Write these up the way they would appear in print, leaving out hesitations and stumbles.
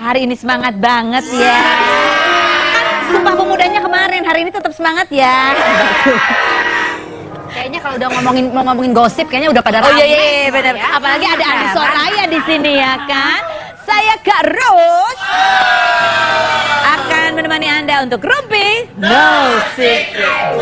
hari ini semangat banget ya. Kan Sumpah Pemudanya kemarin, hari ini tetap semangat ya. Kayaknya kalau udah ngomongin gosip, kayaknya udah pada Oh ramai. iya benar. Ya. Apalagi ada Andi Soraya di sini ya kan. Saya Kak Ros akan menemani Anda untuk Rumpi No Secret.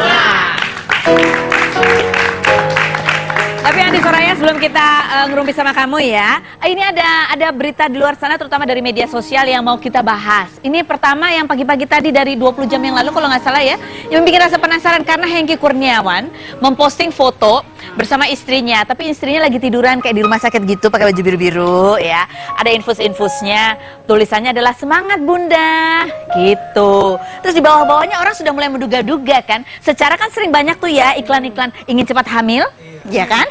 Tapi Andi Soraya, sebelum kita ngerumpi sama kamu ya, ini ada berita di luar sana terutama dari media sosial yang mau kita bahas. Ini pertama yang pagi-pagi tadi dari 20 jam yang lalu kalau nggak salah ya, yang bikin rasa penasaran karena Hengky Kurniawan memposting foto bersama istrinya, tapi istrinya lagi tiduran kayak di rumah sakit gitu pakai baju biru-biru ya. Ada infus-infusnya, tulisannya adalah semangat bunda gitu. Terus di bawah-bawahnya orang sudah mulai menduga-duga kan. Secara kan sering banyak tuh ya iklan-iklan ingin cepat hamil, ya kan?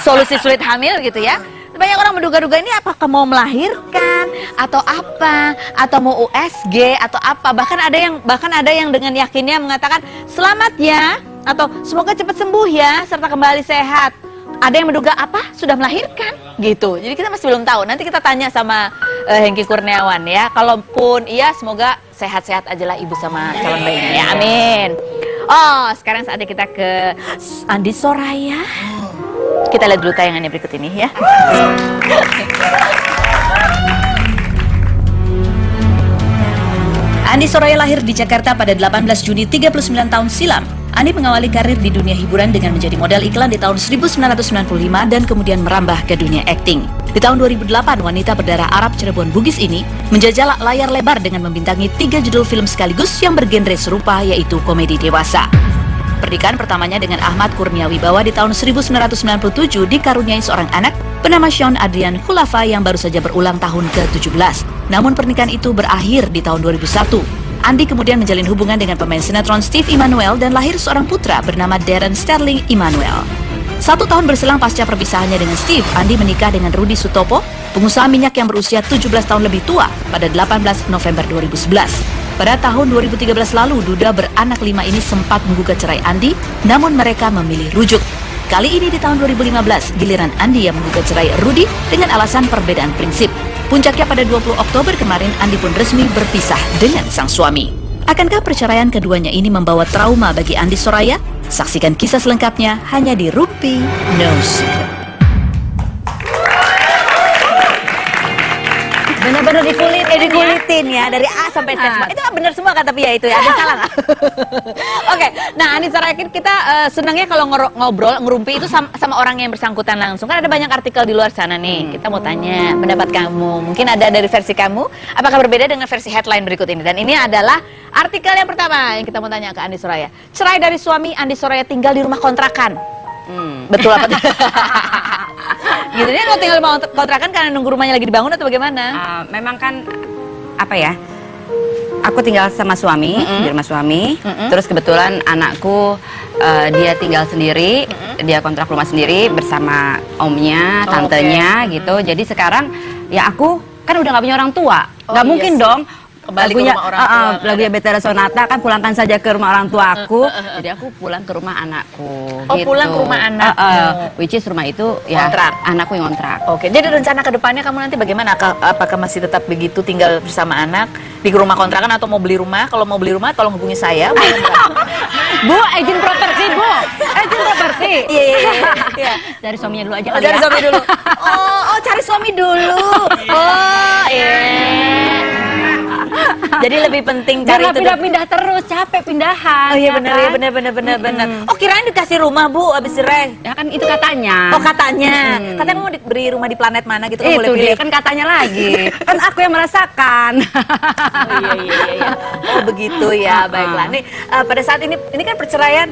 Solusi sulit hamil gitu ya. Banyak orang menduga-duga ini apakah mau melahirkan atau apa, atau mau USG atau apa. Bahkan ada yang dengan yakinnya mengatakan selamat ya, atau semoga cepat sembuh ya serta kembali sehat. Ada yang menduga apa? Sudah melahirkan gitu. Jadi kita masih belum tahu. Nanti kita tanya sama Hengky Kurniawan ya. Kalaupun iya, semoga sehat-sehat aja lah ibu sama calon bayinya ya. Amin. Oh, sekarang saatnya kita ke Andi Soraya. Kita lihat dulu tayangannya berikut ini ya. Andi Soraya lahir di Jakarta pada 18 Juni 39 tahun silam. Andi mengawali karir di dunia hiburan dengan menjadi model iklan di tahun 1995 dan kemudian merambah ke dunia akting. Di tahun 2008, wanita berdarah Arab Cirebon Bugis ini menjajal layar lebar dengan membintangi 3 judul film sekaligus yang bergenre serupa, yaitu komedi dewasa. Pernikahan pertamanya dengan Ahmad Kurnia Wibawa di tahun 1997 dikaruniai seorang anak bernama Sean Adrian Khulafa yang baru saja berulang tahun ke-17. Namun pernikahan itu berakhir di tahun 2001. Andi kemudian menjalin hubungan dengan pemain sinetron Steve Immanuel dan lahir seorang putra bernama Darren Sterling Immanuel. 1 tahun berselang pasca perpisahannya dengan Steve, Andi menikah dengan Rudy Sutopo, pengusaha minyak yang berusia 17 tahun lebih tua pada 18 November 2011. Pada tahun 2013 lalu, duda beranak 5 ini sempat menggugat cerai Andi, namun mereka memilih rujuk. Kali ini di tahun 2015, giliran Andi yang menggugat cerai Rudy dengan alasan perbedaan prinsip. Puncaknya pada 20 Oktober kemarin, Andi pun resmi berpisah dengan sang suami. Akankah perceraian keduanya ini membawa trauma bagi Andi Soraya? Saksikan kisah selengkapnya hanya di Rumpi No Secret. Benar-benar dikulitin ya dari A sampai Z semua. Itu benar semua kata Pia itu ya, ada salah nggak? Oke, nah Andi Soraya, kita senangnya kalau ngobrol ngerumpi itu sama orang yang bersangkutan langsung. Kan ada banyak artikel di luar sana nih. Kita mau tanya pendapat kamu. Mungkin ada dari versi kamu. Apakah berbeda dengan versi headline berikut ini? Dan ini adalah artikel yang pertama yang kita mau tanya ke Andi Soraya. Cerai dari suami, Andi Soraya tinggal di rumah kontrakan. Betul apa tidak? Gitu, dia mau tinggal di rumah kontrakan karena nunggu rumahnya lagi dibangun atau bagaimana? Memang kan apa ya? Aku tinggal sama suami di rumah suami. Terus kebetulan anakku dia tinggal sendiri, dia kontrak rumah sendiri bersama omnya, tantenya gitu. Jadi sekarang ya aku kan udah nggak punya orang tua, nggak mungkin dong. Kembali ke rumah orang tua. Lagunya Betara Sonata kan pulangkan saja ke rumah orang tua aku. Jadi aku pulang ke rumah anakku. Oh, pulang ke rumah anakmu. Which is rumah itu ya Kontrak. anakku yang kontrak. Oke, jadi rencana ke depannya kamu nanti bagaimana? Apakah masih tetap begitu tinggal bersama anak di rumah kontrakan atau mau beli rumah? Kalau mau beli rumah tolong hubungi saya. Bu, agent properti, Bu. Agent properti. Iya. Dari suaminya dulu aja Oh, kali cari ya. suami dulu. Oh, cari suami dulu. Oh, iya. Jadi lebih penting cari Jangan itu. pindah-pindah terus, capek pindahan. Oh iya ya benar kan? ya benar. Oh, kirain dikasih rumah, Bu, habis cerai. Ya kan itu katanya. Oh, katanya. Katanya mau beri rumah di planet mana gitu kan, boleh Itu pilih. dia kan katanya lagi. Kan aku yang merasakan. Oh, iya. Oh, begitu ya. Baiklah. Nih, pada saat ini kan perceraian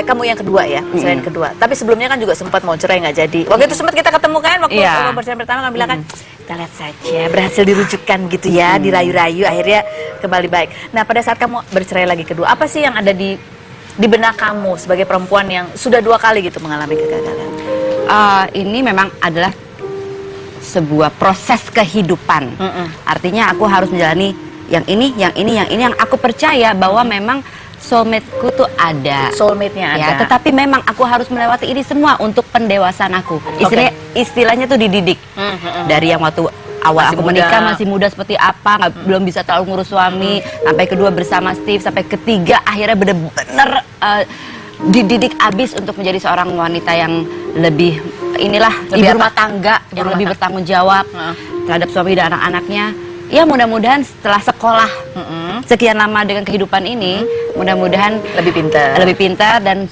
kamu yang kedua ya, perceraian kedua. Tapi sebelumnya kan juga sempat mau cerai nggak jadi. Waktu itu sempat kita ketemu kan, waktu perceraian pertama kamu bilang kan, kita lihat saja, berhasil dirujukkan gitu ya, dirayu-rayu, akhirnya kembali baik. Nah, pada saat kamu bercerai lagi kedua, apa sih yang ada di benak kamu sebagai perempuan yang sudah 2 kali gitu mengalami kegagalan? Ini memang adalah sebuah proses kehidupan. Artinya aku harus menjalani yang ini yang aku percaya bahwa memang soulmate-ku tuh ada. Soulmate-nya ada. Ya, tetapi memang aku harus melewati ini semua untuk pendewasaan aku. Istilahnya tuh dididik. Dari yang waktu awal Masih aku muda. menikah masih muda seperti apa, belum bisa terlalu ngurus suami, sampai kedua bersama Steve, sampai ketiga akhirnya bener-bener dididik abis untuk menjadi seorang wanita yang lebih Lebih ibu apa? rumah tangga, yang Rumah lebih tangga. bertanggung jawab terhadap suami dan anak-anaknya. Ya mudah-mudahan setelah sekolah sekian lama dengan kehidupan ini, mudah-mudahan lebih pintar dan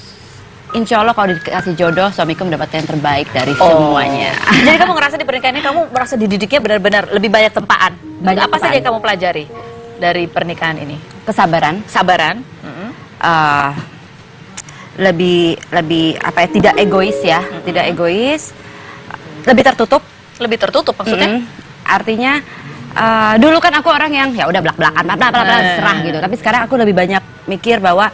insya Allah kalau dikasih jodoh, suamiku mendapatkan yang terbaik dari semuanya. Jadi kamu ngerasa di pernikahan ini kamu merasa dididiknya benar-benar lebih banyak tempaan. Banyak Apa saja tempaan. yang kamu pelajari dari pernikahan ini? Kesabaran, Sabaran. lebih apa ya, tidak egois ya, tidak egois, lebih tertutup. Lebih tertutup maksudnya? Artinya dulu kan aku orang yang ya udah belak-belakan, serah gitu. Tapi sekarang aku lebih banyak mikir bahwa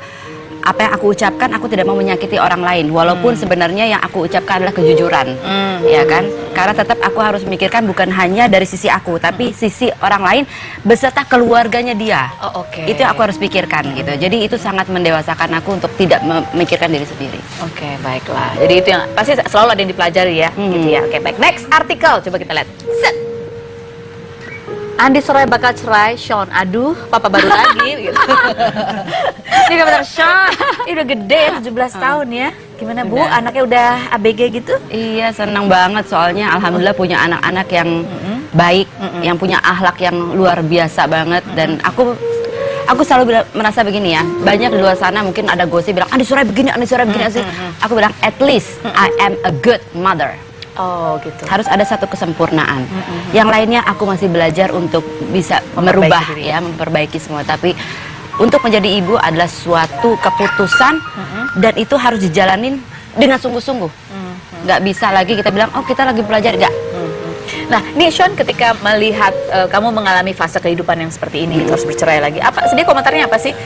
apa yang aku ucapkan aku tidak mau menyakiti orang lain, walaupun sebenarnya yang aku ucapkan adalah kejujuran, ya kan? Karena tetap aku harus memikirkan bukan hanya dari sisi aku, tapi sisi orang lain beserta keluarganya dia. Oh, oke. Itu yang aku harus pikirkan gitu. Jadi itu sangat mendewasakan aku untuk tidak memikirkan diri sendiri. Oke, baiklah. Jadi itu yang pasti selalu ada yang dipelajari ya, gitu ya. Oke, baik. Next artikel, coba kita lihat. Set. Andi Soraya bakal cerai, Sean. Aduh, papa baru lagi. Gitu. Ini bentar, Sean. Ini udah gede ya, 17 tahun ya. Gimana Bu, Udah. anaknya udah ABG gitu? Iya, senang banget soalnya alhamdulillah punya anak-anak yang baik, yang punya akhlak yang luar biasa banget. Dan aku selalu merasa begini ya, banyak di luar sana mungkin ada gosip bilang Andi Soraya begini, Andi Soraya begini. Aku bilang at least I am a good mother. Oh, gitu. Harus ada satu kesempurnaan. Yang lainnya aku masih belajar untuk bisa merubah diri. ya, memperbaiki semua. Tapi untuk menjadi ibu adalah suatu keputusan dan itu harus dijalanin dengan sungguh-sungguh. Nggak bisa lagi kita bilang oh kita lagi belajar, nggak. Nah, nih Sean ketika melihat kamu mengalami fase kehidupan yang seperti ini, terus bercerai lagi, apa sedih komentarnya apa sih?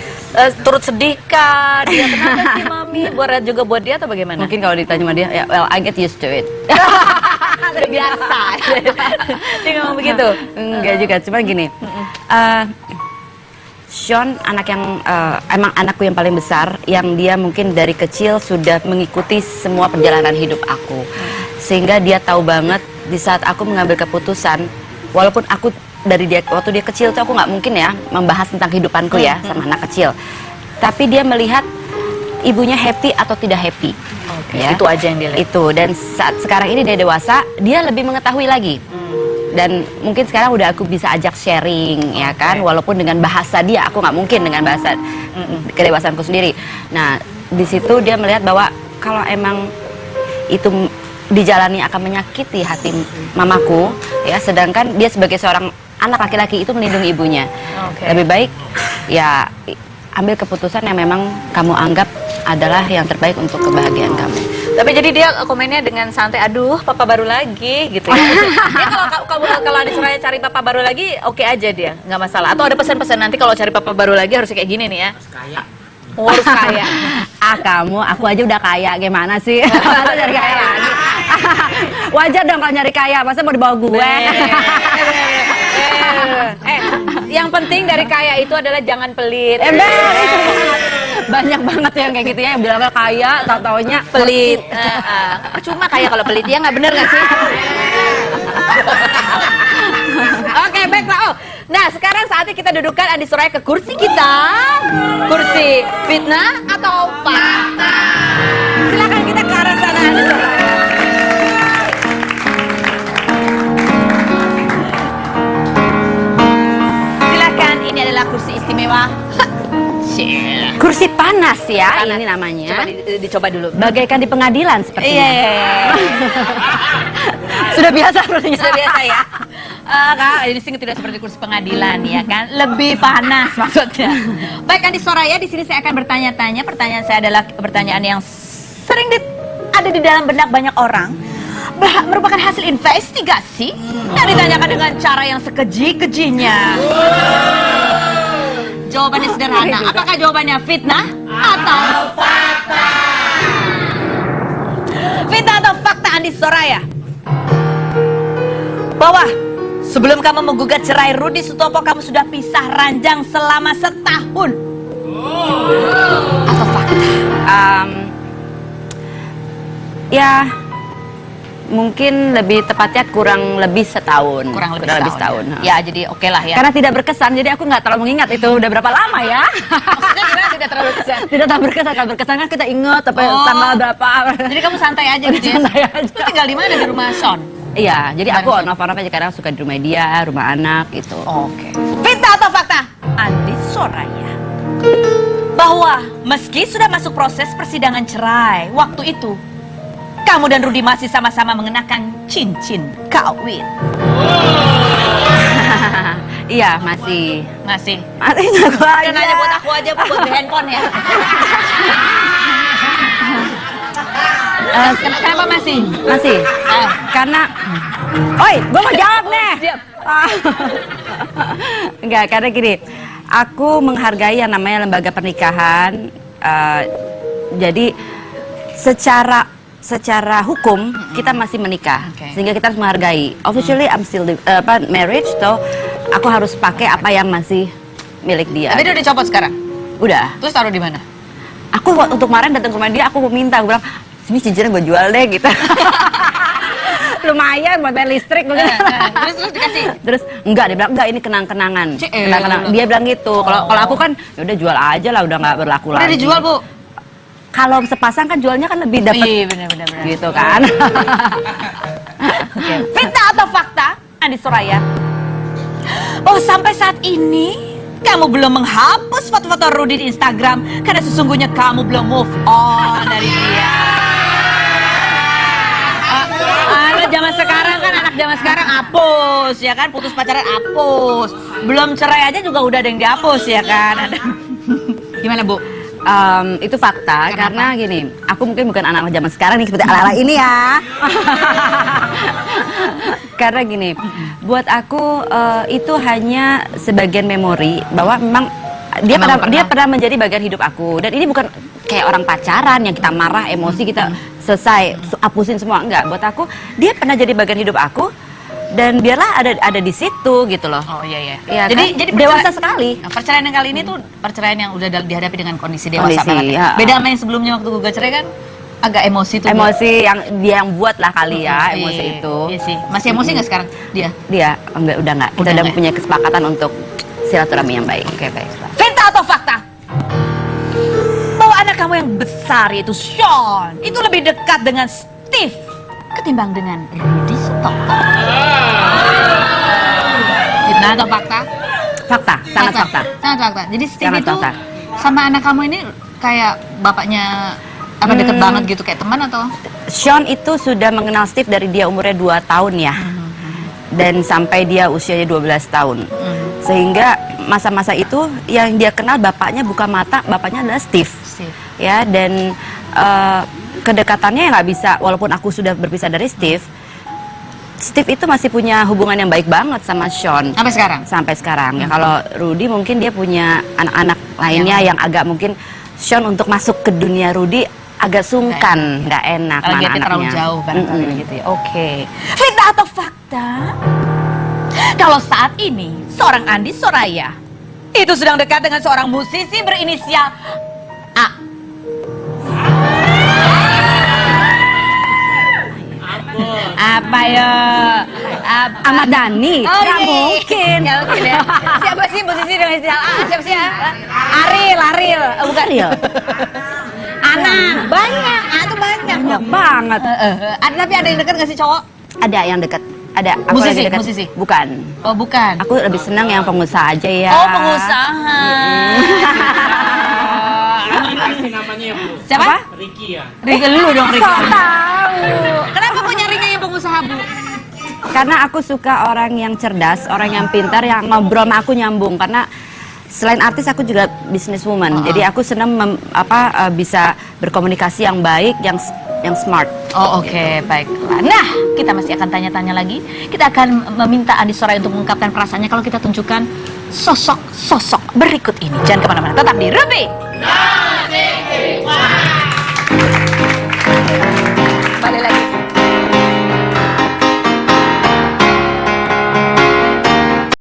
Turut sedih kah? Dia kenapa sih mami? Buat juga buat dia atau bagaimana? Mungkin kalau ditanya sama dia, ya well I get used to it. Udah biasa. Dia ngomong begitu. Enggak juga, cuma gini. Sean anak yang emang anakku yang paling besar, yang dia mungkin dari kecil sudah mengikuti semua perjalanan hidup aku, sehingga dia tahu banget di saat aku mengambil keputusan, walaupun aku dari dia waktu dia kecil tuh aku nggak mungkin ya membahas tentang kehidupanku ya sama anak kecil, tapi dia melihat ibunya happy atau tidak happy. Oke, itu aja yang dia lihat. Itu, dan saat sekarang ini dia dewasa, dia lebih mengetahui lagi. Dan mungkin sekarang udah aku bisa ajak sharing, ya kan, walaupun dengan bahasa dia, aku nggak mungkin dengan bahasa kedewasaanku sendiri. Nah, di situ dia melihat bahwa kalau emang itu dijalani akan menyakiti hati mamaku, ya, sedangkan dia sebagai seorang anak laki-laki itu melindungi ibunya. Lebih baik ya ambil keputusan yang memang kamu anggap adalah yang terbaik untuk kebahagiaan kamu. Tapi jadi dia komennya dengan santai, aduh papa baru lagi gitu ya. Dia kalau Andi Soraya cari papa baru lagi, oke aja dia, nggak masalah. Atau ada pesan-pesan nanti kalau cari papa baru lagi harus kayak gini nih ya. Harus kaya. Oh, harus kaya. Aku aja udah kaya, gimana sih? Masa nyari kaya? Wajar dong kalau nyari kaya, masa mau dibawa gue? Yang penting dari kaya itu adalah jangan pelit. Banyak banget yang kayak gitu ya, yang bilangnya kaya, tau-taunya Pelit. Cuma kaya kalau pelit, ya nggak bener nggak sih? Oke, baiklah. Oh, nah sekarang saatnya kita dudukkan Andi Soraya ke kursi kita. Kursi fitnah atau fakta? Silakan kita ke arah sana, Andi Soraya. Silakan, ini adalah kursi istimewa. kursi panas ya, Panas. ini namanya. Coba dicoba dulu. Bagaikan di pengadilan sepertinya. Iya. Sudah biasa sepertinya. Sudah biasa ya. Kak, ini sih tidak seperti kursi pengadilan ya kan, lebih panas maksudnya. Baik Andi Soraya, di sini saya akan bertanya-tanya. Pertanyaan saya adalah pertanyaan yang sering ada di dalam benak banyak orang, merupakan hasil investigasi yang ditanyakan dengan cara yang sekeji-kejinya. Jawabannya sederhana. Apakah jawabannya fitnah atau fakta? Fitnah atau fakta Andi Soraya? Bahwa sebelum kamu menggugat cerai Rudi Sutopo, kamu sudah pisah ranjang selama setahun. Atau fakta? Ya, Mungkin lebih tepatnya kurang lebih setahun. Kurang lebih setahun. Ya. Ya, jadi oke lah ya. Karena tidak berkesan, jadi aku nggak terlalu mengingat itu udah berapa lama ya. Maksudnya gimana tidak terlalu berkesan? Tidak terlalu berkesan, kalau berkesan kan kita ingat apa tanggal berapa. Jadi kamu santai aja gitu ya? Santai aja. Itu tinggal di mana? Di rumah Sean? Iya, jadi aku Gimana, on off aja, kadang suka di rumah dia, rumah anak gitu. Oke. Fitnah atau fakta? Andi Soraya. Bahwa meski sudah masuk proses persidangan cerai, waktu itu kamu dan Rudi masih sama-sama mengenakan cincin kawin. Iya, masih. Masih. Masih ngaku aja. Udah nanya buat aku aja, Bu, buat di handphone ya. Kenapa masih? Masih. Karena oi, gua mau jawab nih. Siap. Enggak, karena gini, aku menghargai yang namanya lembaga pernikahan. Jadi secara hukum kita masih menikah, sehingga kita harus menghargai. Officially I'm still marriage, so aku harus pakai apa yang masih milik dia. Tapi dia udah copot sekarang? Udah. Terus taruh di mana? Aku untuk kemarin datang ke rumah dia, aku minta, aku bilang, sini cincinnya gue jual deh gitu. Lumayan buat bayar listrik mungkin. Terus dikasih? Terus enggak, dia bilang enggak, ini kenang-kenangan. Kenang-kenangan. Dia bilang gitu. Kalau aku kan ya udah jual aja lah, udah nggak berlaku lagi. Udah dijual, Bu? Kalau sepasang kan jualnya kan lebih dapat. Iya, benar. Gitu kan. Oke. Fitnah atau fakta? Andi Soraya. Oh, sampai saat ini kamu belum menghapus foto-foto Rudi di Instagram karena sesungguhnya kamu belum move on dari dia. Anak zaman sekarang kan, anak zaman sekarang hapus ya kan, putus pacaran hapus. Belum cerai aja juga udah ada yang dihapus ya kan. Gimana, Bu? Itu fakta. Kenapa? Karena gini, aku mungkin bukan anak zaman sekarang nih seperti ala-ala ini ya. Karena gini, buat aku itu hanya sebagian memori bahwa memang dia pernah menjadi bagian hidup aku, dan ini bukan kayak orang pacaran yang kita marah, emosi kita selesai hapusin semua, enggak. Buat aku dia pernah jadi bagian hidup aku, dan biarlah ada di situ gitu loh. Oh iya. Ya, Jadi kan? Dewasa sekali. Nah, perceraian yang kali ini tuh perceraian yang udah dihadapi dengan kondisi dewasa Kondisi, banget. ya. Beda sama yang sebelumnya waktu gugat cerai kan agak emosi tuh. Emosi yang dia yang buat lah kali ya, emosi Iya, itu. Iya sih. Masih emosi nggak sekarang dia? Dia enggak, udah enggak. Kita Udah udah nggak? punya kesepakatan untuk silaturahmi yang baik. Oke, baik. Fitnah atau fakta? Bahwa anak kamu yang besar yaitu Sean itu lebih dekat dengan Steve ketimbang dengan Rudi Sutoko. Fitnah atau fakta? Fakta, sangat fakta. Sangat fakta. Jadi Steve Sangat itu fakta. sama anak kamu ini kayak bapaknya apa deket banget gitu, kayak teman atau? Sean itu sudah mengenal Steve dari dia umurnya 2 tahun ya. Dan sampai dia usianya 12 tahun. Sehingga masa-masa itu yang dia kenal bapaknya buka mata, bapaknya adalah Steve. Ya, dan kedekatannya nggak bisa, walaupun aku sudah berpisah dari Steve itu masih punya hubungan yang baik banget sama Sean. Sampai sekarang? Sampai sekarang. Ya, kalau Rudi mungkin dia punya anak-anak lainnya yang agak mungkin Sean untuk masuk ke dunia Rudi agak sungkan, nggak enak Kalau mana dia terlalu anaknya. jauh barangkali gitu ya. Oke. Fitnah atau fakta? Kalau saat ini seorang Andi Soraya itu sedang dekat dengan seorang musisi berinisial A. Apa ya? Ahmad Dhani, Oh, nggak iya. mungkin. Nggak mungkin ya. Siapa sih musisi dengan inisial A? Siapa sih ya? Ariel. Oh, bukan. Ariel. Ana, banyak. A tuh banyak. Banyak banget. Ada, tapi ada yang dekat nggak sih cowok? Ada yang dekat. Ada. Aku Musisi, lagi dekat. musisi? Bukan. Oh, bukan. Aku lebih senang yang pengusaha aja ya. Oh, pengusaha. Kasih namanya ya, Bu. Siapa? Apa? Ricky ya. Ricky, lu dong Ricky. Kok tahu? Kenapa kok nyarinya yang pengusaha, Bu? Karena aku suka orang yang cerdas, orang yang pintar, yang ngobrol sama aku nyambung. Karena selain artis aku juga businesswoman. Jadi aku senang bisa berkomunikasi yang baik, yang smart. Oh, oke, baiklah. Nah, kita masih akan tanya-tanya lagi. Kita akan meminta Andi Soraya untuk mengungkapkan perasaannya kalau kita tunjukkan sosok-sosok berikut ini. Jangan kemana-mana, tetap di Ruby. Balik lagi.